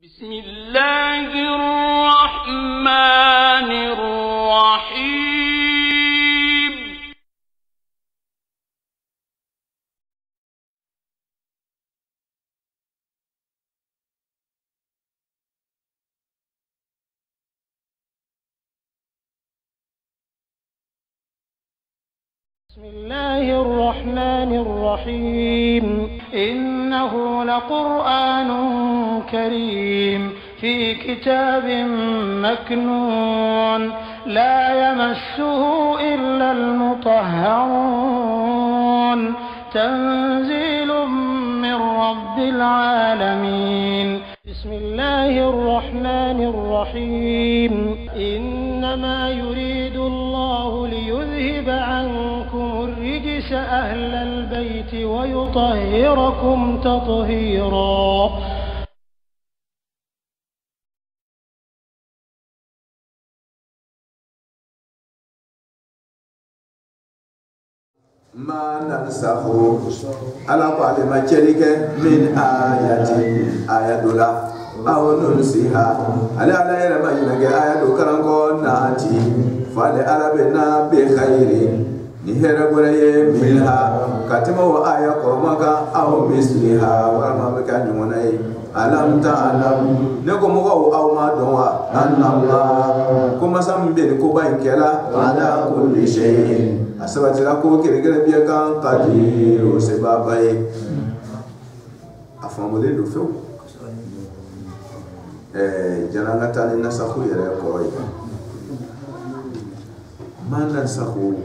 بسم الله الرحمن الرحيم بسم الله الرحمن الرحيم إنه لقرآن كريم في كتاب مكنون لا يمسه إلا المطهرون تنزيل من رب العالمين بسم الله الرحمن الرحيم إنما يريد الله ليذهب عنكم الرجس أهل البيت ويطهركم تطهيرا ما ننسخ على قال ما تشرك من آية دولا أو ننسيها على ما ينجي آية كرنكو ناتي فعلى بنا بخير نهر بري منها كتما وآية قرمك أو مثلها ورما بكان يمني ألم تعلم نقوم أو ما دوا أن الله كما سمبين كوبين كلا على كل شيء asabati la ko kere bia kan qadi o sebabai afamole do feu jananga tani nasakhu yere ko man nasakhu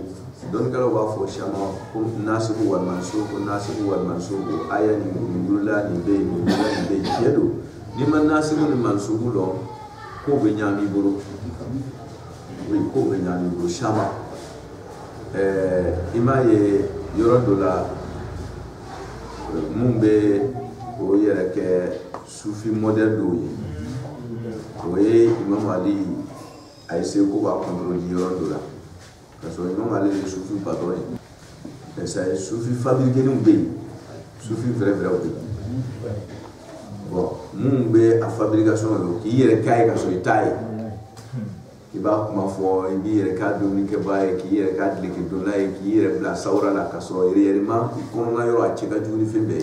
don kala wa fo shama ko nasibu wal mansub aya ni ngula ni be jedo ni man nasibu ni mansubu lo ko be nyami buru ko be nyami buru shama ima ye yoro dola mumbe o yere ke sufi model do yi o ye Imam Ali ay se ko ba contrôle yoro dola parce que Imam Ali sufi patron et ça sufi fabriqué nous be sufi vrai be bon mumbe a fabrication do ki yere kay ka so taille qui va kuma fo ibi yere ka doni ke baye ki yere ka dile ke dona e ki yere bla saura la kaso yere ma ko na yoro a cheka juni fembe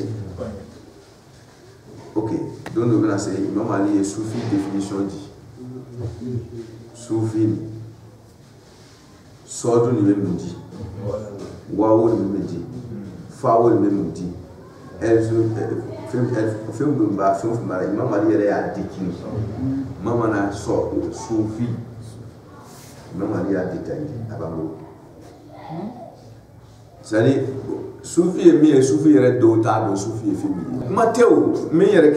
ok donc on a c'est Imam Ali soufi définition dit soufi sodo ni même dit wawo ni même dit fawo ni même dit film ba Imam Ali yere a dikini mama na so soufi Maman a détaillé avant. C'est-à-dire, Soufi est mis, Soufi est dotable, Soufi est féminin. Mathéo, mais il y a des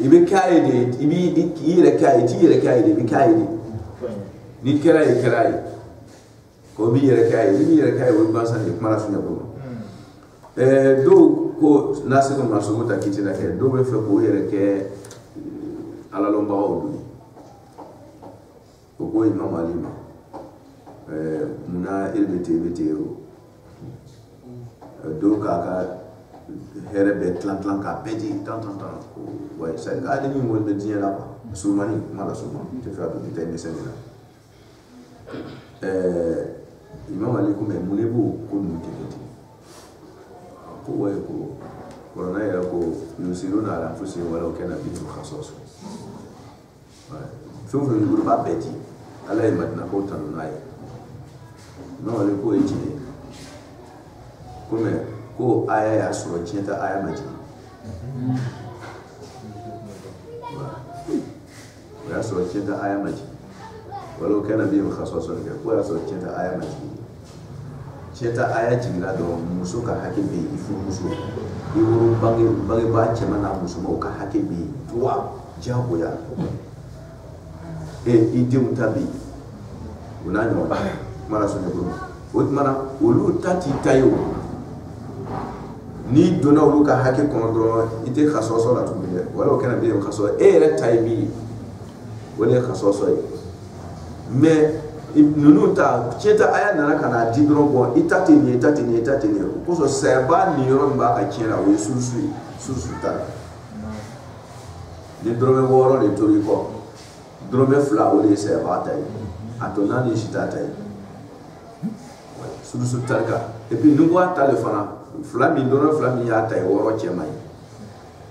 il est caïdé, il est caïdé. Ni keraï. Comme il est caïdé, il est caïdé, il est caïdé. Donc, Nasser comme Massogo t'a quitté la quête, donc il faut qu'il y ait à la lombarde. Pourquoi Imam Ali muna ilbete yo do ka herebe tlan ka pedi tant ouais ça ga ni mo be dia là soumani mala souma te fait un détail mais c'est là Imam Ali ko me munebu ko nu te ko ouais ko corona ya ko yusiruna ala fusi wala kana bi khasas ouais faut que nous pas pedi Allah maintenant ko tanunai non le ko eji comme ko aya ya so tienta aya maji ya so tienta aya maji wala kana bi khasasa ko ya so tienta aya maji tienta aya jinga do musuka hakibi ifu musu iwuru bangi ba chema na musu mo ka hakibi tuwa jabo ya ide mutabi unanyo mara sonye bro otmana olu tati tayo ni dona olu ka hake kono do ite khasoso la tumbe wala okana be khaso re taibi wala khasoso mais nunu ta cheta aya nana kana dibro bo itati ni ko so seba ni ro mba ka chira we susu ta ni drome woro de tori ko drome fla o le se ba tai atona ni shita tai sulusu tarka et puis nous voit téléphone fla mi drome fla mi ya tai woro chemai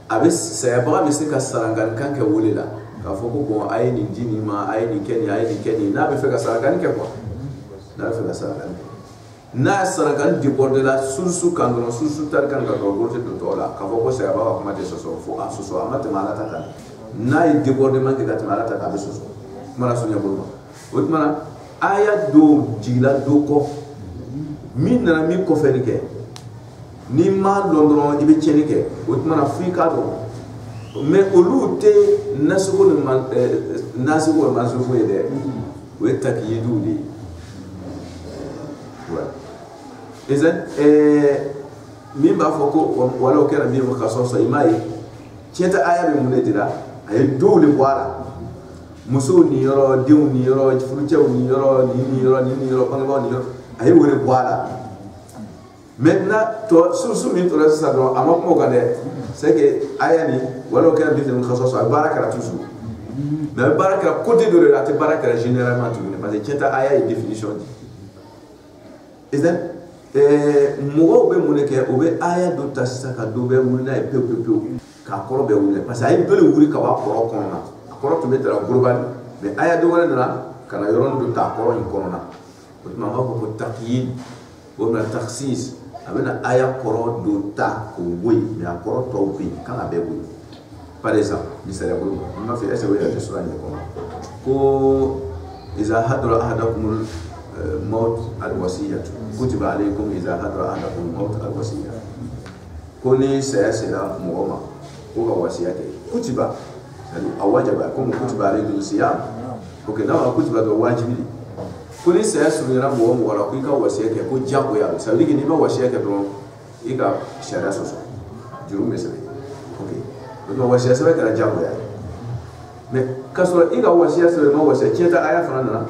abe se ba mi se ka sarangan kan ke wole la ka foko ko ay ni dini ma ay ni keni na be fe ka sarangan ke ko na fe ka sarangan na sarangan di borde la sulusu kan do sulusu tarka ka do gote do tola ka foko se ba ko ma de so fo aso amate malata kan na yi débordement ke gat malata ka be so mara sunya bolma otmana aya do jigla do ko min na mi ko fenike ni ma londron ibe chenike otmana fika do mais olute nasugo man nasugo mansugo ede we takiyidu di wa ezen mi ba foko wala o kera mi ko kaso imai cheta aya be munetira ay dole kwara muso ni yoro diu ni yoro furuchew ni yoro ni yoro pangwa ni yoro ay wore kwara maintenant to susu mi to rasa do ama ko gade c'est que aya ni wala ka bi dem khasso so baraka toujours mais baraka côté de la baraka généralement tu ne parce que cheta aya est définition dit ezen mo be muneke obe aya do tasisa ka do be munna e pe ka koro be wule parce que ay dole wuri ka wa koro konna koro to mettra global mais aya do wala na kana yoron do ta koro in konna ko ma ko takyid o na takhsis abena aya koro do ta ko boy mais koro to bi kana be boy par exemple misala ko ma fi esa wala sura ni ko iza hadra ahadakum maut al-wasiyatu kutiba alaykum iza hadra ahadakum maut al-wasiyatu koni sayasila muoma uga wasiyake kutiba yani awajaba kuma kutiba alaykum siyam okay na kutiba do wajibi koni sayasila muoma wala kuika wasiyake ko jako ya sabigi ni ma wasiyake do iga shara soso jurume sabe okay do wasiyake sabe kala jako ya me kaso iga wasiyake sabe ma wasiyake ta aya fanana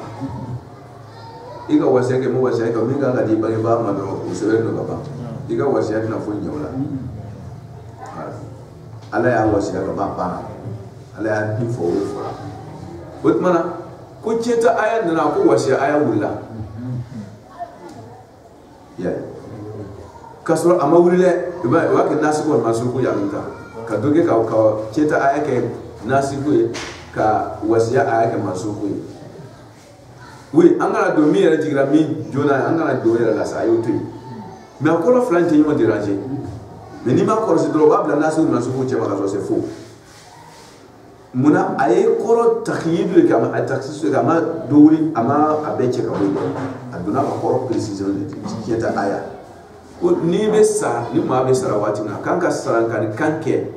iga wasiyake mo wasiyake minga ngadi bangi ba madro usere no baba iga wasiyake na funya wala ala ya wasiyake ba bana ala ya info wo wotmana ko ceta aya na ko wasiya aya wulla ya kasro amawulle ba wa ke nasu ko masu ko ya nta ka doge ka ceta aya ke nasu ko ka wasiya aya ke masu ko oui angala do mi era digra mi jona angala do era la sa yoto mais encore flante ni mo déranger mais ni ma ko c'est probable na so na so ko chema ka c'est faux muna ay koro takhiyid le kama ataxis kama dori ama abeche ka boy aduna ko koro précision de kieta aya ko ni be sa ni ma be sarawati na kanka sarankan kanke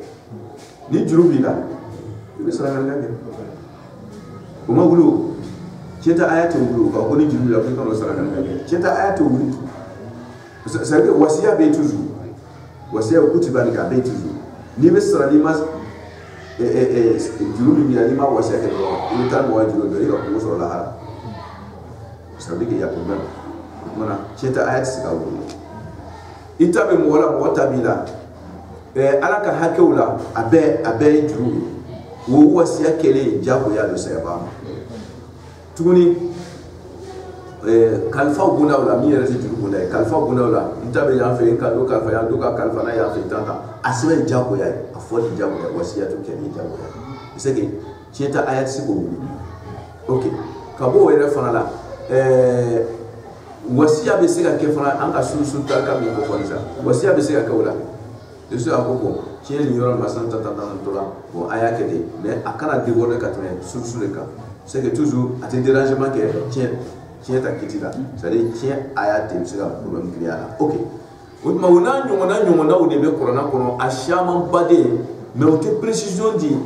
ni jurubi la be sarankan kanke ko ma gulu Ceta ayat wulu ka ko ni jibril la ko no sara kan ceta ayat wulu c'est que wasiya be toujours wasiya kutiba ni ka be toujours ni be sara ni mas jibril ni ani ma wasiya ke do ni tan wa jibril do ko so la ha ça veut dire qu'il y a problème mana ceta ayat sika wulu itabe mo wala mo tabila alaka hakewla abe jibril wo wasiya kele jago ya do sayba tuguni kalfa guna wala mi yɛrɛ ti juru guna ye kalfa guna wala nta bɛ yan fɛ n ka do kalfa yan do ka kalfa na yan fɛ tanta a sɛbɛn jagoya ye a fɔ ti jagoya wasiya to kɛ ni jagoya c'est que tiɲɛ ta aya ti se k'o wuli ok ka bɔ o yɛrɛ fana la wasiya bɛ se ka kɛ fana an ka sunsun ta ka min ko fɔ sisan wasiya bɛ se ka kɛ o la de ce a ko bon tiɲɛ nin yɔrɔ ma san tan to la bon a y'a kɛ de mais a kana déborder ka tɛmɛ sunsun de kan c'est que toujours à tes dérangements que tiens ta kitila c'est-à-dire tiens aya te se ka problème créer là ok o ma wona o de be corona kono a shaman bade mais o te précision di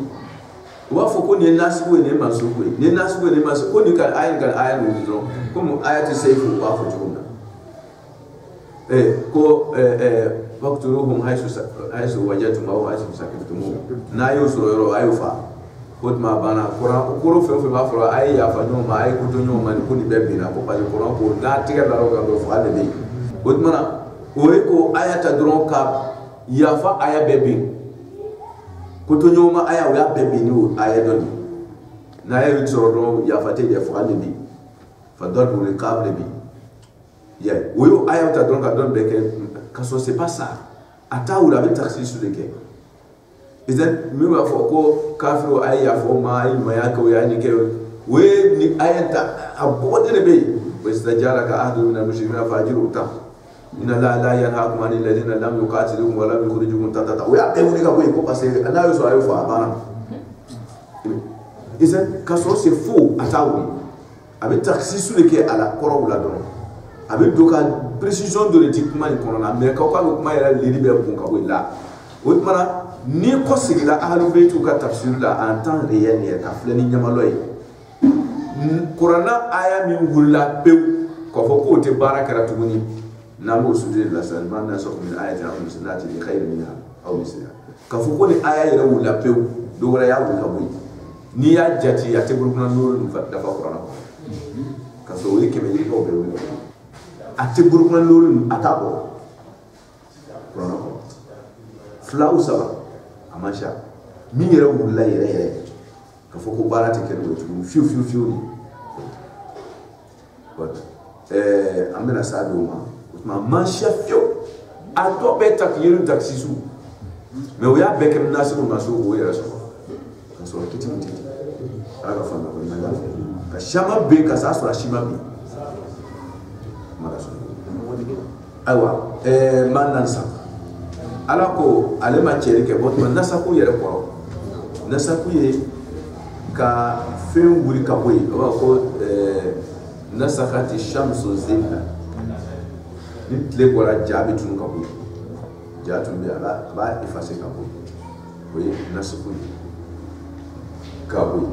wa fo ko ne nasibo ne masuko ne nasibo ne masuko ko ni kan aya no dro comme aya te seifu wa fo jumna ko waqturuhum haythu wajadtum aw haythu sakitum na yusro yoro ayu fa ma bana Quran ko fe ba fura ay ya fa no ma ay ko to no man ko ni bebbi na ko pa Quran ko na tiga la ro do fa de be mana o ko ayata dron ka ya fa aya bebbi koto nyoma aya o ya bebe ni o aya doni na aya yitsoro ya fate de fo ande bi fa dorbu le câble bi ya oyo aya ta don ka don beke kaso c'est pas ça ata ou la taxi sur le quai idan mi wa fo ko kafiru aya fo ma ay ma ya ko ya ni ke we ni aya ta abode ne be واستجارك أحد من المشركين فأجره تام إن الله لا ينهاكم عن الذين لم يقاتلوكم ولم يخرجوكم تتتا ويا بيوني كوي كو باسي أنا يسوع يفا أنا إذا كسر c'est faux atawi avec taxi sur le quai à la coro la don avec doka précision de l'éthiquement corona mais quand ko kuma yara libéré bon ka wala o mara ni ko sigila ahlu baytu ka tafsir la en temps réel ne ka flani nyamaloy Corona aya min wulla pew ko fo ko te baraka tuguni namo sudde la salman na sok min ayati am sunnati bi khayr minha aw misla ka fo ko ni aya ira wulla pew do wala ya wulla boy ni ya jati ya te burkuna nuru da fa Corona ka so wi kebe ni ko be wulla ate burkuna nuru atabo Corona ko flau saba amasha mi ira wulla ira ka fo ko barata ke do fiu ni but amena sadoma ma mancha fio a to beta ki yelu taxi su me o ya beke nasu ma so o yera so so kiti aga fana ko na ka shama be ka sa so shima bi mara so aiwa manan sa ala ko ale ma chere ke bot man nasa ko yere ko nasa ko ye ka fen wuri ka boy ko nasakati shamsu zilla nitle gora jabi tun ka boy jatun bi ala ba ifase ka boy boy nasaku ka boy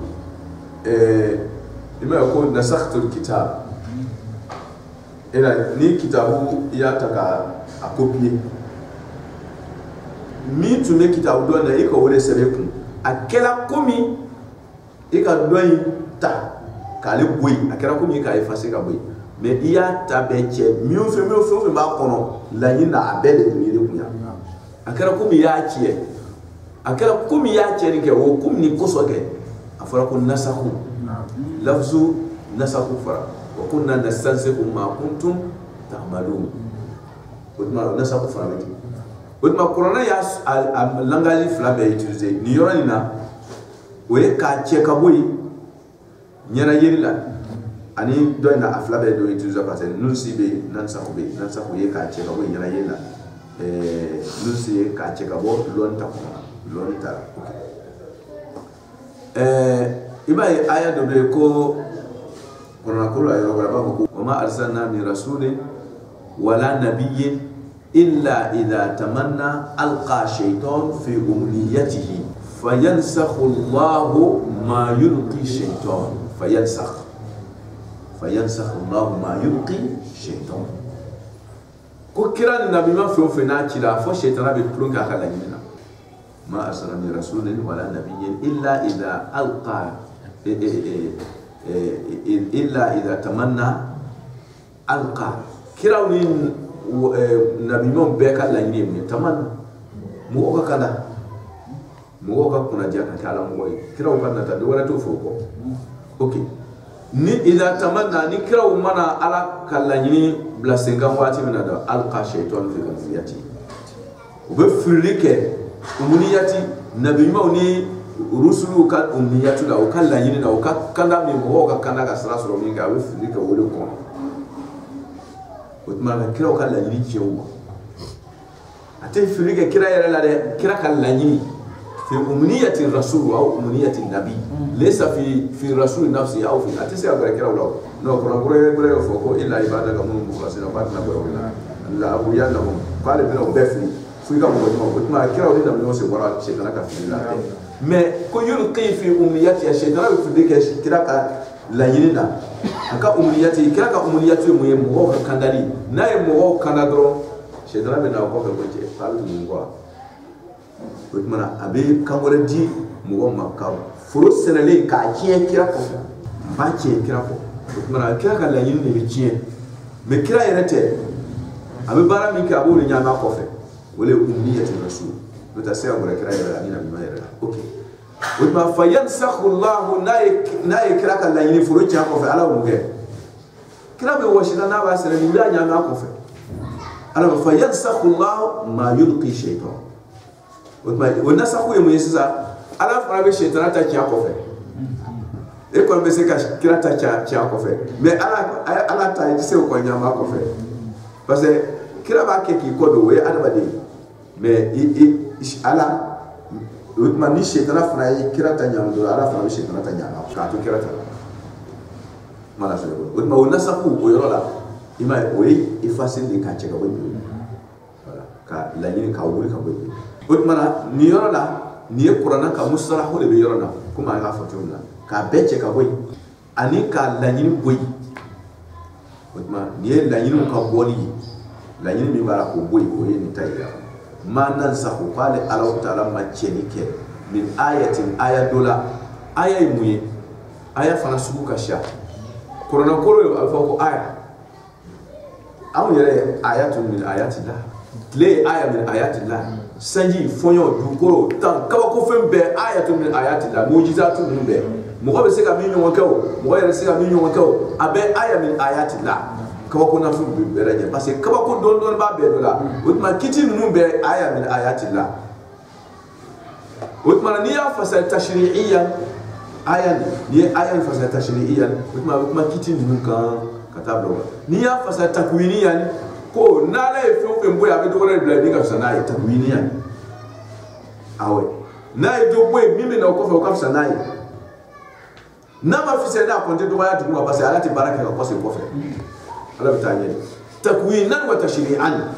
ima ko nasaktul kitab ila ni kitabu ya taka a copier mi tume kitabu do na iko wole sebeku akela komi ika doyi ta kale boy akera ko mi ka effacer ka boy mais iya tabeche miu fe ba kono la yina abele ni le kunya akera ko mi ya chie akera ko mi ya chie ni ke o kum ni koso ke afara ko nasahu lafzu nasahu fara wa kunna nastansiku ma kuntum ta'malun odma nasahu fara meti odma corona ya langage flabe utiliser ni yorani na we ka chie ka boy nyana yirila ani doina aflabe do utiliser parce que nous sibe nan sa ko ye ka che ka bo nyana yirila nous si ka che ka bo lonta iba aya do be ko kona ko la yo ba ko ma arsalna min rasulin wala nabiyyin illa idha tamanna alqa shaytan fi umniyatihi fayansakhu Allahu ma yulqi shaytan fayansakh Allahu ma yulqi shaytan ko kira ni nabi ma fi na kila fo shaytan be plonga kala yina ma asra min rasulin wala nabiyyin illa idha alqa illa idha tamanna alqa kira ni nabi mo be kala yini tamanna mo ka kala mo ka kuna jaka kala mo kira o kana ta do wala to foko okay ni idha tamanna ni kira o mana ala kala yini blasenga wati mina da alqa shaytan fi qalbiyati o be fulike umuniyati nabi mo ni rusulu ka umuniyatu da o kala yini da o ka kanda mi mo ka kanda ka sra sro mi ga be fulike o le ko o tuma kira o kala yini jewo ate fulike kira yara la de kira kala yini في أمنية الرسول أو أمنية النبي ليس في رسول نفسه أو في أتسي أقول كلا ولا نو كنا قرأ فوق إلا عبادك من مخلصين وبعدنا قرأنا لا أبو يالهم قال بنا بفني في كم وجمع ما كلا ولا من يوسف وراء شيطان كفي الله ما كيلقي في أمنية الشيطان في ذيك كلا لا يننا هكا أمنيتي كلا كأمنيتي مهم هو كندالي نايم هو كندرو شيطان بنا هو كبوجي قال تنقوا mana abe kangore di mo makka furo senale ka kiye kira ko ba kiye kira ko mana kira ka la yin ne bi kiye me kira yerete abe bara mi ka bo ne nyama ko fe wala ummiyatu rasul do ta sai agora kira yera ni na mi ma yera وما فينسخ الله ناي كراك لا ينفرج ياكو في على ومغه كلام وشنا نابا سنه لا نيا ناكو في على فينسخ الله ما يلقي الشيطان وما ونسخ يميسا على فرابي الشيطان تاكي ياكو في ايكون بسكا كرا تاكي ياكو في mais ala ta yi se ko nyama ko fe parce que kira ba ke ki ko do we adabade mais ala utma ni shetana fana yi kira ta nyama do ala fana shetana ta nyama ka to kira ta mala so utma wona safu o yoro la ima we effacer de ka cheka boy voilà ka la ni ka wuri ka boy utma ni yoro la ni e qur'ana ka musara ho de be yoro na kuma ga fatuna ka beche ka boy ani ka la ni boy utma ni la ni ka boli la ni mi bara ko boy ko ni tayya ma nan sahu qala Allah ta'ala ma chenike min ayatin ayadola aya muye aya fana suku ka sha korona koro alfa ko aya aw yere ayatun min ayatillah le aya min ayatillah sanji fonyo du koro tan kaba ko fembe ayatun min ayatillah mujizatun min be mo ko be se ka mi nyon kaw mo yere se ka mi nyon kaw abe aya min ayatillah kaba ko na fu be raje parce que kaba ko don ba be dola utma kiti nunu be aya min ayatillah utma ni ya fasal tashri'iyyan aya ni aya fasal tashri'iyyan utma kiti nunu kan katablo ni ya fasal takwiniyan ko na la fe fe mboya be do wala bla bi ka sana takwiniyan awe na do boy mimi na ko fe ka sana na ma fi se na konte do wala tu parce que ala ti baraka ko se ko fe ala bitanye takwinan wa tashri'an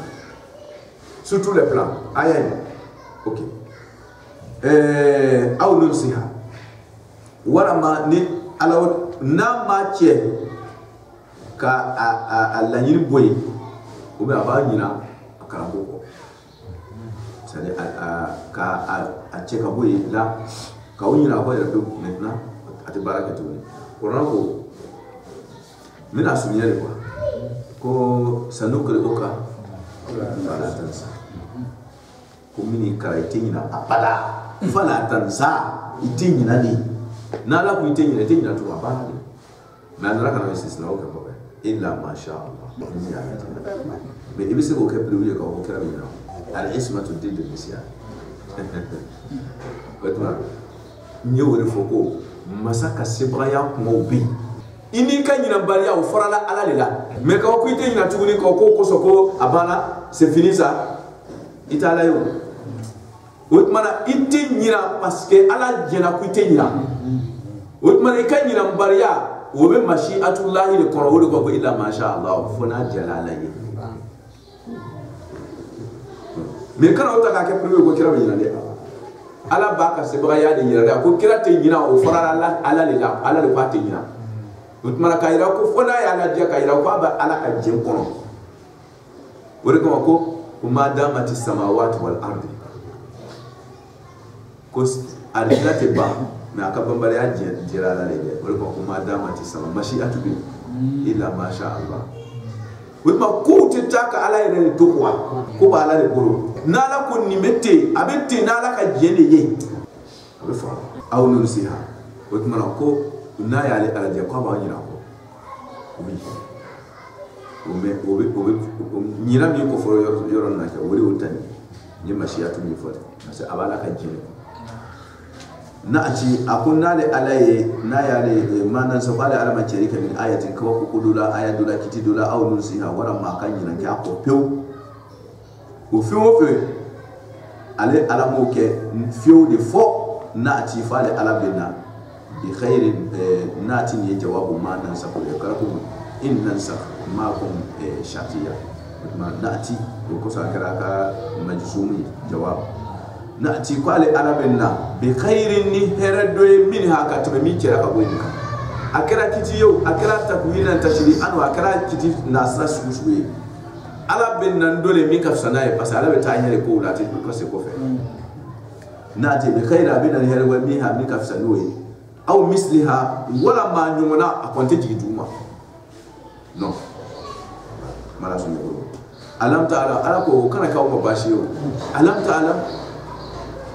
sur tous les plans ayen OK aw nunsiha wala ma ni ala na ma che ka ala yiri boy o be aba nyina akara boko c'est ka a che ka boy la ka unyina ko ya do maintenant ati baraka tu ko ranko mina sunyele quoi ko sanukre oka fala tansa ko mini karaitina apala fala tansa itinyina ni nala ku itinyina tu apala ni manara kana wesis na oka baba illa ma sha Allah mais ibise ko ke privé ko kera mina al ismatu did bisya batma nyewore foko masaka sebraya ko bi ini ka nyina bariya o forala ala lela mais ka ko ite nyina tuguni ko soko abana c'est fini ça itala yo otmana ite nyina parce que ala jena ku ite nyina otmana ka nyina bariya o be mashi'atullah le ko wori ko illa ma sha Allah fona jalalaye mais kana o ta ka ke privé ko kira nyina de ala ba ka sebraya de nyina ko kira te nyina o forala ala lela ala le pa te nyina utmara kayira ko fona ya la dia kayira ko aba ala ka jen kono wori ko ma damati samawati wal ardi ko adilate ba na ka bambare ya jira la le wori ko ma damati sama mashi'atu bi illa ma sha Allah wotma ko te taka ala ire to ko ba ala le boro nala ko ni mette abette nala ka jene ye abe fa aw no siha wotma ko na ya le ala je ko ba nyina ko obe nyina mi ko foro yoro na ka wori utani ni mashiatu mi fota parce abala ka jini na aci akunna le alaye na ya le manan so bale ala ma cerika min ayatin ko ko kudula ayadula kitidula aw nusiha wala ma kan nyina ka ko pew o fe ale ala mo ke fiu de fo na aci fale ala bena بخير ناتي جواب ما ننسخ يقرأكم إن ننسخ معكم شاتية ما نأتي وكسا كراكا مجزومي جواب نأتي قال أرابنا بخير نهردو منها كتب ميكرا أبوينك أكرا كتيو أكرا تكوينا تشريعا وأكرا كتير ناسنا سوسوي أرابنا ندولي ميكا فسناي بس أرابنا تانيري كولاتي بكسي كوفي نأتي بخير أبنا نهردو منها ميكا فسنوي aw misliha wala ma nyumona akonte jigiduma non mala sunyo alam ta'ala ala ko kana kawo babashi yo alam ta'ala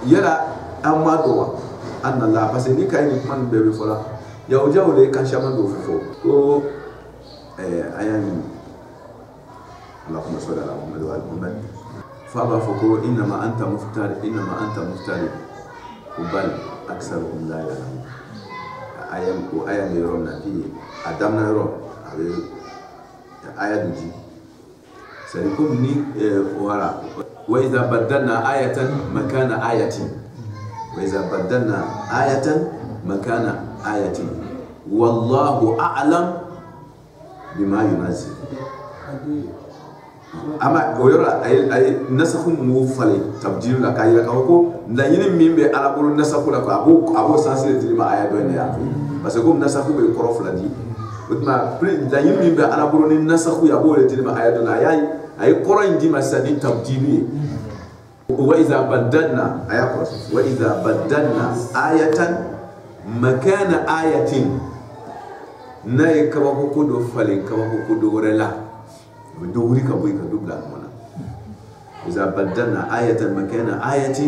yara amma dowa anna Allah parce que ni kay ni man bebe fola ya o jawo le kan shaman do fo ko ayani Allahumma salli ala Muhammad wa ali Muhammad fa ba fo ko inma anta muftari bal aktsaruhum la ya'lamun ayam yoro na fi adam na yoro ayat ji sai ko ni wara wa idza badalna ayatan makana ayatin wallahu a'lam bima yunzil ama oyora ay nasakhu mu fale tabdil la kayira ka ko la yini mimbe ala bulu nasakhu la ko abo sensibilité ma aya do ne ya parce que comme nasakhu be korof la di utma la yini mimbe ala bulu ni nasakhu ya bo le tilma aya do na ay koro indi ma sadi tabdili wa idha badalna ayatan makana ayatin nay ka ko do fale ka ko do rela بدوري كبوي كدبلا منا إذا بدلنا آية مكان آية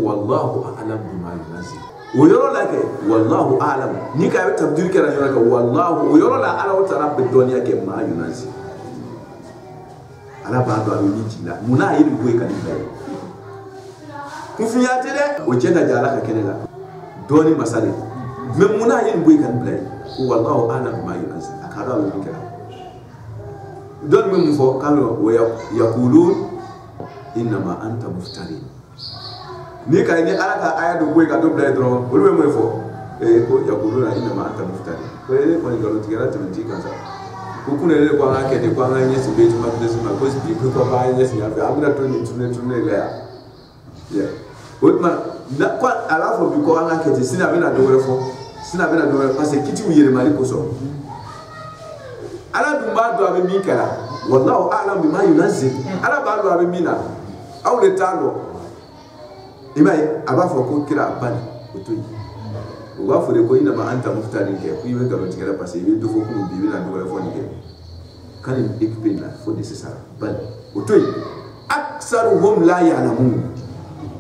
والله أعلم بما ينزل ويرى لك والله أعلم نيكا تبديل كنا يرى والله ويرى لا على وترى بالدنيا كما ينزل على بعض الوجيه لا منا يبغى كنيبا كفياتي ده وجهنا جالك كنيلا دوني مسألة من منا يبغى كنيبا والله أعلم بما ينزل أكاد يبغى don min fo kalo yaqulun inma anta muftari ni kay ni alaka aya do boy ka do blay dro wolbe moy fo ko yaquluna inma anta muftari ko ele ko ngalo tigara timti kan sa ko kunele ko anga ke de ko anga nyesi be tuma de sima ko spi ko ba nyesi ya be abuna to ni tune la ya otma da ko ala fo bi ko anga ke de sina be na do fo parce que kiti uyere mali ko so ala dumba do abe mi kala wallahu a'lam bima yunzil ala ba do abe mina aw le talo imay aba fo ko kira ban otoyi o wa fo de ko ina ma anta muftari ke ku yibe garo tigara parce que do fo ko bi na do fo ni ke kan équipe na fo de ça ban otoyi aksaruhum la ya'lamun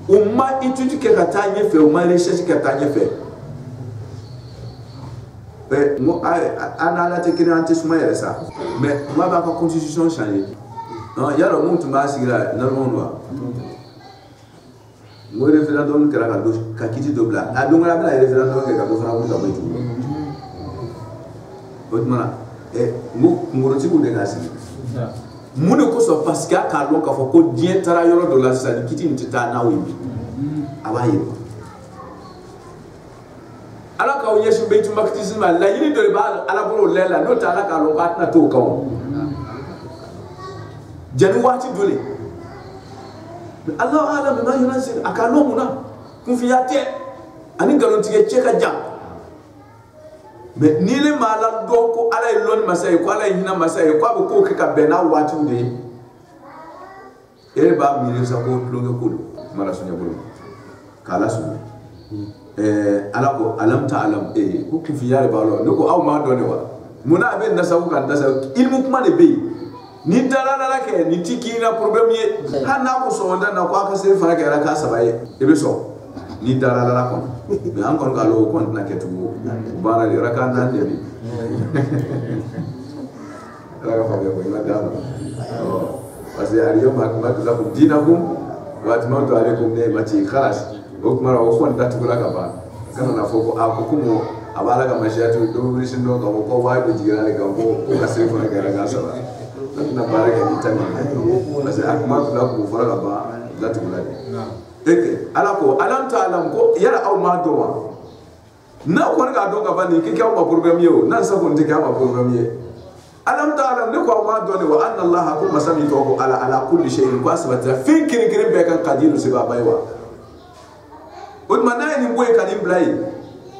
umma étude ke katanye fe umma recherche ke katanye fe mo ana la te kiri anti suma yɛrɛ sa mais ma b'a ka constitution changer yaro mun tun b'a sigira normalement wa mo référendum kɛra ka kiti dɔ bila a don wɛrɛ a bɛna référendum kɛ ka dɔ fana wuli ka bɔ yen tugun o tuma na kunkɔrɔtigiw de k'a sigi mun de kosɔn parce que a k'a dɔn k'a fɔ ko diɲɛ taara yɔrɔ dɔ la sisan kiti in tɛ taa n'aw ye a b'a yɛlɛma ala ka yesu be tuma kitisima la yini do ba ala bolo lela no ta ala ka lo ka na to kaw jani wati dole Allah alam bima yunzil akalo muna kun fiyate ani galon tige cheka jam me nile mala do ko ala ilon masay ko ala hina masay ko ko ka bena wati de ere ba mi sa ko longe ko mara sunya bolo kala su ala ko alam ta alam ko ku fi yare balo ne ko aw ma do ne wa muna be nasawu kan nasawu ilmu kuma ne be ni dalala ke ni tiki na problem ye hana ko so wanda na ko aka sai fara ke raka sabaye e be so ni dalala ko be an kon ka lo ko na ke tu bana le raka na de bi raka fa be ko ina da parce que ariyo ma ko ta ko dinakum wa atmatu alaykum ni'mati khalas o kuma o ko ndatu la ka ba kana na foko a ko kumo abala ka mashatu do wuri sin do ko wa be jigira le ka ko ka se ko ga ga sala na baraka ni tani parce que akuma la ko fara ka ba ndatu la eke ala ko alam ta alam ko yara aw ma do wa na ko ga do ka ba ni ke ka ma program yo na sa ko ndi ka ma program ye alam ta alam ne ko ma do ne wa anna allah ko masami to ko ala kulli shay'in ko asbata fi kirin be kan qadiru sibaba wa Udmana ni boy kanim blay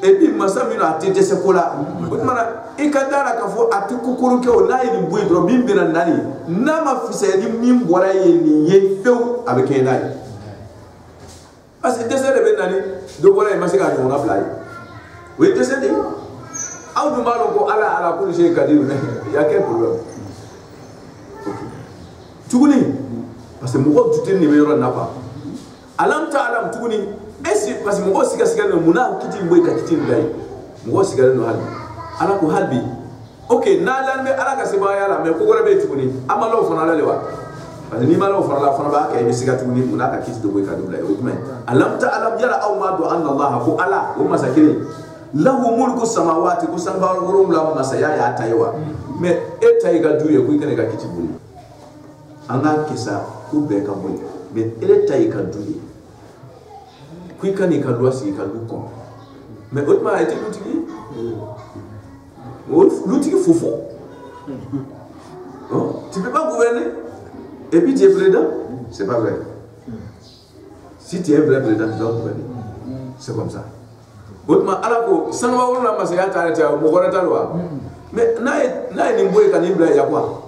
et puis masami no atete se kola udmana ikadara ka fo atukukuru ke o nay ni boy dro bimbira nani na ma fise ni mim bora ye ni ye few avec enay parce que dese de benani do bora e masika no na blay we dese de aw du malo ko ala kulli shay kadiru ne ya quel problème tuguni parce que mo ko tutin ni yoro na pa alam ta alam tuguni esi parce que mo siga siga no muna kiti boy ka kiti ngai mo siga no halbi ala ko halbi okay na lan me ala ka se ba ya la me ko gore be tukuni amalo fona la lewa parce ni malo fona la fona ba ka be siga tukuni muna ka kiti do boy ka do la o kuma alam ta alam yara aw ma do anna allah ko ala o masakiri lahu mulku samawati ko samba wurum la masaya ya taywa me etay ga duye ko ikane ka kiti boy anga kisa ku be ka boy me etay ka duye ku ikane ka do asi ka du ko me otma a été l'outil l'outil foufou. Tu ne peux pas gouverner et puis tu es président. C'est pas vrai. Si tu es un vrai président, tu dois gouverner. C'est comme ça. Autrement, alors que ça ne va pas passer à ta tête, mais n'a une boue qui il y a quoi?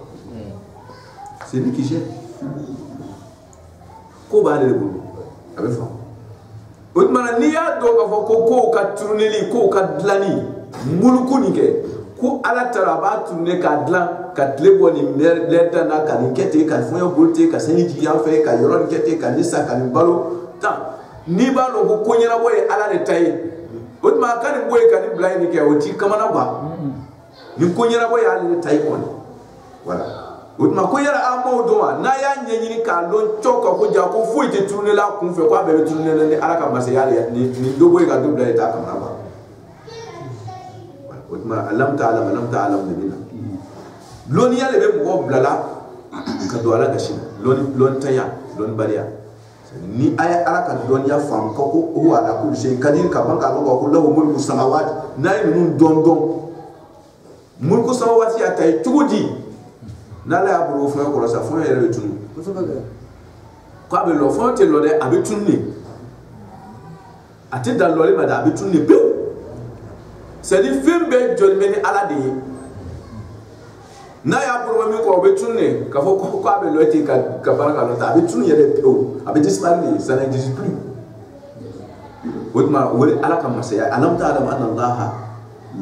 C'est lui qui gère. Comment aller le boulot avec ça? Autrement, il y a donc ko ka tourner ko ka dlani muluku ni ke ko ala taraba tourner ka dlan ka tlebo ni mer leta na ka ni kete ka foyo bolte ka seni ji ya fe ka yoron kete ka nisa ka ni balo ta ni balo ko konyera boye ala de tay autrement ka ni boye ka ni blay ni ke oti kamana ba ni konyera boye ala de tay on voilà autrement ko yara amo doma na ya nyenyini ka lon choko ko ja ko fu ite tourner la kun fe ko be tourner ni ala ka masaya ni do boye ka do blay ta kamana ba autrement alam ta'lam nabina loni ya lebe mo blala ka do ala gashi lon taya lon bariya ni ay ala ka don ya fam ko huwa ala kulli shay kadir ka banka ko lahu mulku samawati nay nun don mulku samawati ya tay tugudi nala ya buru fo ko sa fo yere tunu ko be lo fo te lo de abe tunni ati dal lo le ma da abe tunni be c'est dit fembe jolmeni ala de na ya buru mi ko be tunni ka fo ko abe lo ti ka baraka lo ta abe tunni yere pe abe disparaître ça n'existe plus wotma wala ala ka masaya alam ta'lam anna allah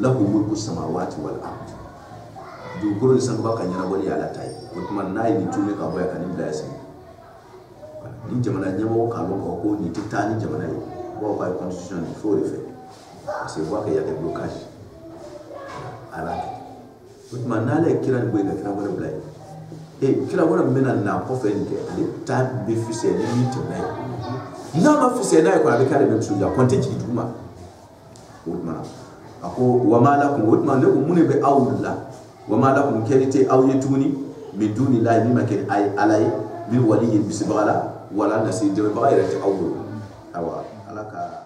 lahu mulku samawati wal ard du guru san ba kan yana bari ala tai wotma nay ni tunni ka boya kan ibla yasi ni jamana nyama ka lo ko ni titani jamana yo bo ba constitution il faut le faire parce que voit qu'il y a des blocages ala wotma nale kiran boy ka kiran bari blay e kila wona mena na ko fe nke ale ta be fise ni tinai na ma fise na ko abe kale be suja konte ki duma wotma ako wama lakum wotma ne ko mune be awla wama lakum kelite awyetuni min duni la mimma ken ay alay min waliyin bisbala wala nasir de ba ira ta awlu awa alaka